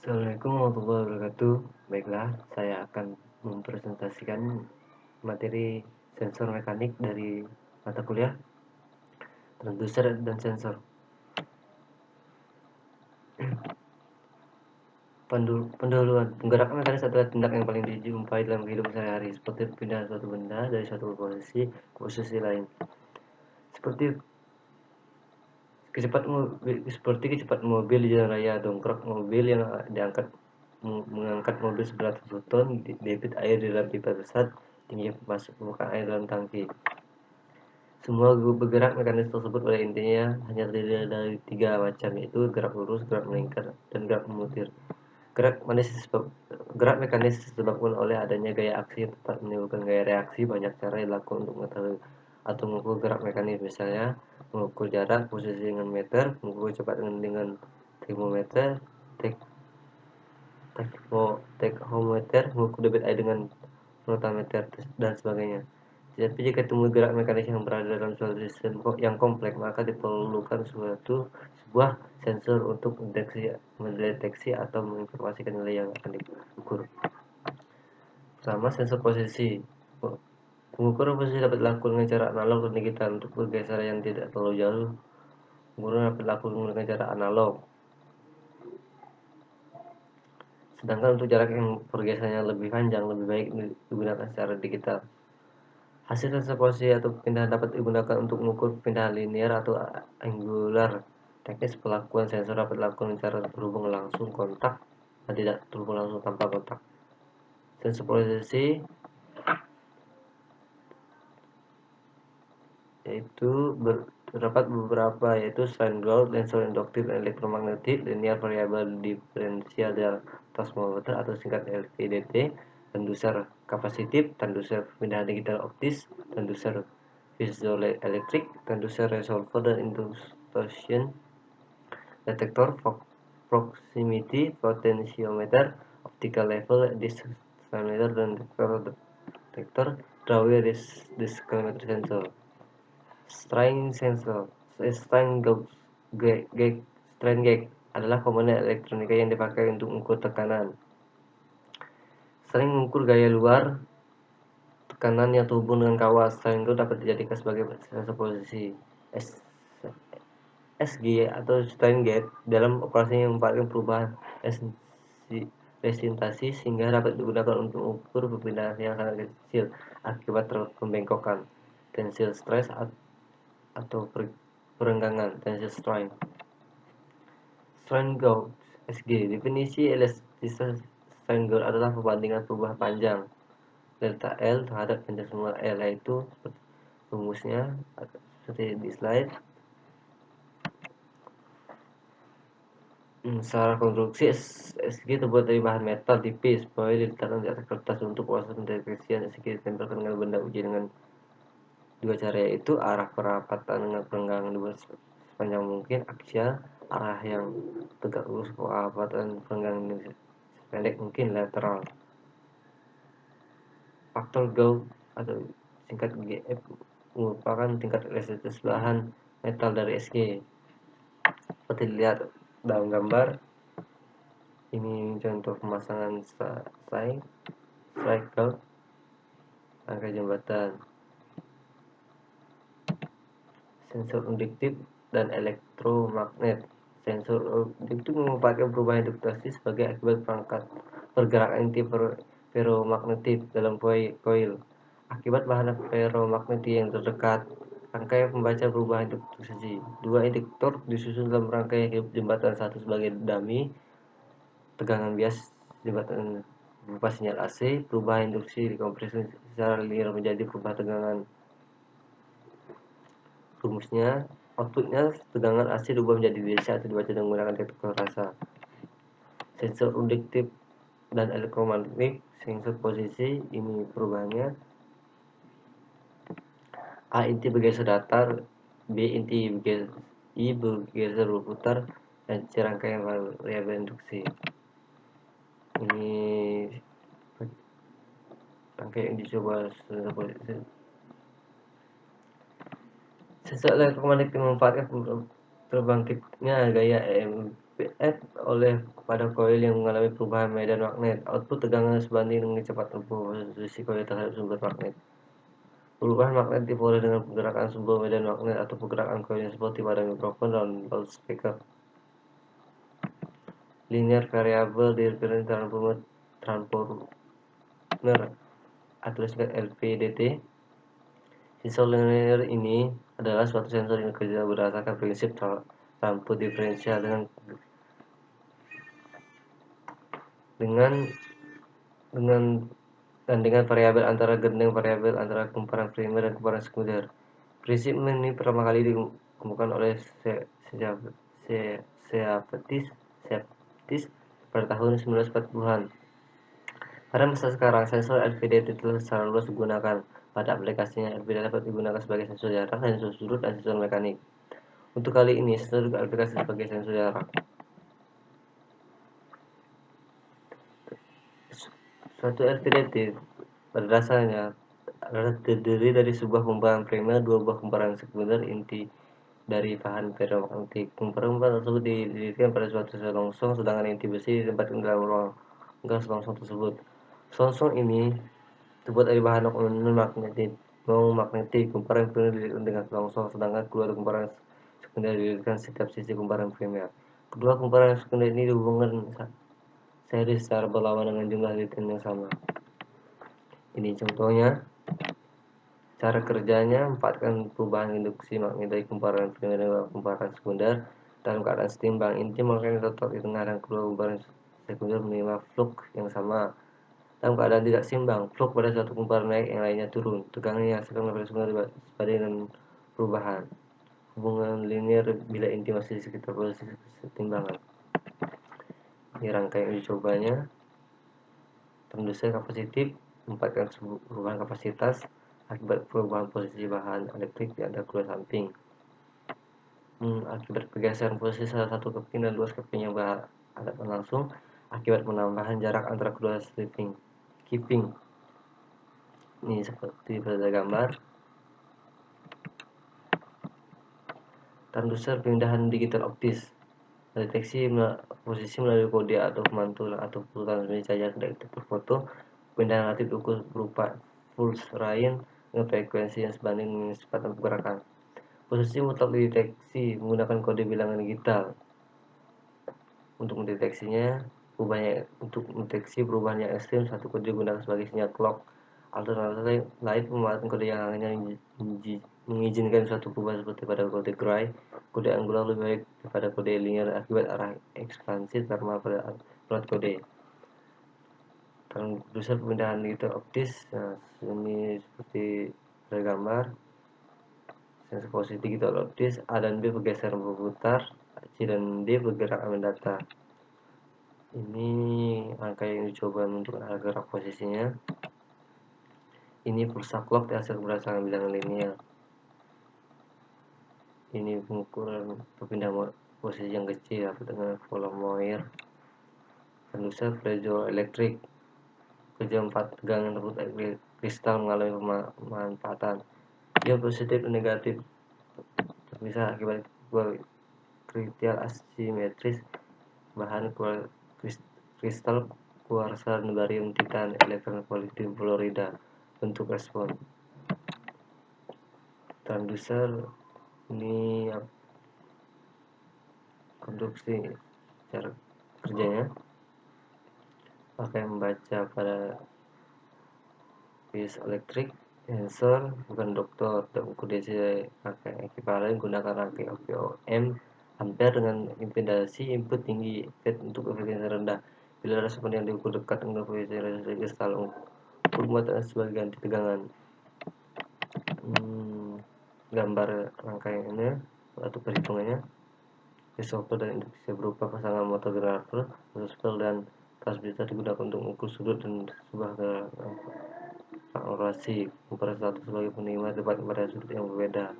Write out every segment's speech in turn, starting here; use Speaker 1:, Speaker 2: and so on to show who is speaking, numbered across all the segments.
Speaker 1: Assalamualaikum warahmatullahi wabarakatuh. Baiklah, saya akan mempresentasikan materi sensor mekanik dari mata kuliah transducer dan sensor. Pendahuluan, penggerakan mekanis adalah tindak yang paling dijumpai dalam kehidupan sehari-hari, seperti pindah suatu benda dari suatu posisi ke posisi lain. Seperti kecepatan mobil di jalan raya, dongkrak mobil yang mengangkat mobil seberat 1 ton, debit air di dalam pipa besar, tinggi masuk permukaan air dalam tangki. Semua bergerak mekanis tersebut pada intinya hanya terdiri dari 3 macam, yaitu gerak lurus, gerak melingkar, dan gerak memutir. Gerak mekanis disebabkan oleh adanya gaya aksi yang tepat menimbulkan gaya reaksi. Banyak cara dilakukan untuk mengetahui atau mengukur gerak mekanis, misalnya mengukur jarak, posisi dengan meter, mengukur kecepatan dengan termometer, tachometer, mengukur debit air dengan voltameter, dan sebagainya. Tapi jika temui gerak mekanis yang berada dalam suatu sistem yang kompleks, maka diperlukan sebuah sensor untuk mendeteksi atau menginformasikan nilai yang akan diukur. Pertama, sensor posisi. Pengukuran posisi dapat dilakukan dengan cara analog dan digital. Untuk pergeseran yang tidak terlalu jauh, pengukuran dapat dilakukan dengan cara analog. Sedangkan untuk jarak yang pergeserannya lebih panjang, lebih baik digunakan secara digital. Hasil sensor posisi atau perpindahan dapat digunakan untuk mengukur perpindahan linear atau angular. Teknis pelakuan sensor dapat dilakukan secara terhubung langsung kontak dan tidak terhubung langsung tanpa kontak. Sensor posisi yaitu terdapat beberapa, yaitu strain gauge, sensor induktif dan elektromagnetik, linear variable diferensial transformer atau singkat LVDT, transducer kapasitif, transducer perpindahan digital optis, transducer piezoelektrik, transducer resolver dan intrusion detektor, proximity potentiometer, optical level discriminator dan detektor Drawing discriminator sensor. Strain sensor, strain gauge adalah komponen elektronika yang dipakai untuk mengukur tekanan. Sering mengukur gaya luar tekanan yang terhubung dengan kawat. Strain gauge dapat dijadikan sebagai sensor posisi. SG atau strain gauge dalam operasinya memanfaatkan perubahan resistasi sehingga dapat digunakan untuk mengukur perpindahan yang sangat kecil akibat pembengkokan, tensile stress atau perenggangan, tensile strain. Strain gauge SG. Definisi elastisitas strain gauge adalah perbandingan perubahan panjang delta L terhadap panjang semula L, yaitu rumusnya seperti di slide. Secara konstruksi, SG terbuat dari bahan metal tipis, boleh diletakkan di atas kertas. Untuk proses pendeteksian, SG ditempelkan dengan benda uji dengan dua cara, yaitu arah perapatan dengan perenggangan dibuat sepanjang mungkin, aksial, arah yang tegak lurus, perapatan perenggangan pendek mungkin, lateral. Faktor gauge atau singkat GF merupakan tingkat elastisitas bahan metal dari SG. Seperti dilihat dalam gambar ini, contoh pemasangan slide gauge, rangkai jembatan. Sensor induktif dan elektromagnet. Sensor induktif merupakan perubahan induktasi sebagai akibat pergerakan inti ferromagnetik dalam koil. Akibat bahan ferromagnetik yang terdekat, rangkai pembaca perubahan induksi. Dua induktor disusun dalam rangkai jembatan, satu sebagai dummy tegangan bias jembatan berupa sinyal AC. Perubahan induksi dikompresi secara linear menjadi perubahan tegangan. Rumusnya, outputnya tegangan AC diubah menjadi DC atau dibaca dengan menggunakan detektor rasa. Sensor induktif dan elektromagnetik. Sensor posisi, ini perubahannya: A inti bergeser datar, B inti bergeser berputar, dan C rangkaian variabel induksi. Ini rangkaian yang dicoba sensor posisi. Sensor elektromagnetik memanfaatkan terbangkitnya gaya oleh pada koil yang mengalami perubahan medan magnet. Output tegangan sebanding dengan kecepatan tempuh posisi koil terhadap sumber magnet. Perubahan magnet diperoleh dengan pergerakan sumber medan magnet atau pergerakan koilnya seperti pada mikrofon dan loudspeaker. Linear variable dependent transformer atau disingkat LVDT. Sensor linear ini adalah suatu sensor yang bekerja berdasarkan prinsip transfer diferensial dengan variabel antara gendeng variabel antara kumparan primer dan kumparan sekunder. Prinsip ini pertama kali dikemukakan oleh Seaptis pada tahun 1940-an. Pada masa sekarang, sensor LVDT telah secara luas digunakan. Pada aplikasinya, LVDT dapat digunakan sebagai sensor jarak, sensor sudut, dan sensor mekanik. Untuk kali ini, sensor juga aplikasi sebagai sensor jarak. Suatu LVDT pada dasarnya adalah terdiri dari sebuah kumparan primer, dua buah kumparan sekunder inti dari bahan ferromagnetik. Kumparan tersebut didirikan pada suatu selongsong, sedangkan inti besi ditempatkan dalam ruang selongsong tersebut. Selongsong ini terbuat dari bahan non-magnetik. Kumparan primer didirikan dengan selongsong, sedangkan kedua kumparan sekunder didirikan setiap sisi kumparan primer. Kedua kumparan sekunder ini dihubungkan seri secara berlawanan dengan jumlah litium yang sama. Ini contohnya. Cara kerjanya empatkan perubahan induksi magnet dari kumparan primer dan kumparan sekunder dalam keadaan setimbang. Inti magnet terletak di tengah dan kedua kumparan sekunder menerima flux yang sama. Dalam keadaan tidak seimbang, flux pada suatu kumparan naik, yang lainnya turun. Tegangan yang dihasilkan oleh sekunder sepadan dengan perubahan hubungan linear bila inti masih di sekitar posisi kesetimbangan. Ini rangkaian uji cobanya. Transducer kapasitif empatkan perubahan kapasitas akibat perubahan posisi bahan elektrik di antara kedua samping. Akibat pergeseran posisi salah satu keping dan luas keping yang berhadapan langsung, akibat penambahan jarak antara kedua kiping. Ini seperti pada gambar. Transducer pemindahan digital optis deteksi posisi melalui kode atau pemantulan atau transmisi cahaya ke detektor foto. Pemindahan relatif diukur berupa pulse rain dengan frekuensi yang sebanding dengan kecepatan pergerakan. Posisi mutlak dideteksi menggunakan kode bilangan digital. Untuk mendeteksi perubahan yang ekstrim, satu kode digunakan sebagai sinyal clock. Alternatif lain memanfaatkan kode yang hanya mengizinkan suatu perubahan seperti pada kode Gray. Kode angular lebih baik daripada kode linear akibat arah ekspansi thermal pada plot kode. Transducer pemindahan digital optis. Nah, ini seperti pada gambar. Sensor posisi digital optis A dan B bergeser berputar, C dan D bergerak mendatar. Ini rangkaian coba untuk gerak posisinya. Ini pulsa clock dihasilkan berdasarkan bilangan linear. Ini pengukuran perpindahan posisi yang kecil dengan volume. Transducer piezoelektrik. Kerja 4 tegangan tersebut kristal mengalami pemanfaatan. Dia positif dan negatif terpisah akibat kristal asimetris bahan kristal kuarsa dan barium titan elektron politin Florida. Bentuk respon transducer ini konstruksi cara kerjanya pakai membaca pada piezoelektrik sensor bukan dokter dan ukur DC pakai ekivalen gunakan rangkai OPM ampere dengan impedasi input tinggi FET untuk efisiensi rendah. Bila respon yang diukur dekat dengan frekuensi resonansi kristal, ukur muatan sebagai ganti tegangan. Gambar rangkaiannya atau perhitungannya. Software dan induksi berupa pasangan motor generator, resistor dan transmitter digunakan untuk mengukur sudut dan sebuah orasi. Komparasi satu sebagai penerima tepat pada sudut yang berbeda.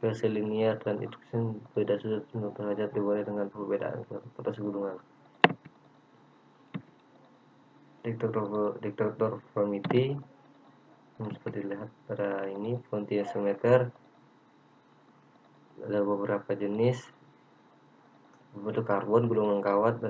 Speaker 1: Versi linear dan induction beda sudut derajat diboleh dengan perbedaan atas gulungan. Detektor Fermiti seperti dilihat pada ini potentiometer. Ada beberapa jenis berbentuk karbon, gulungan kawat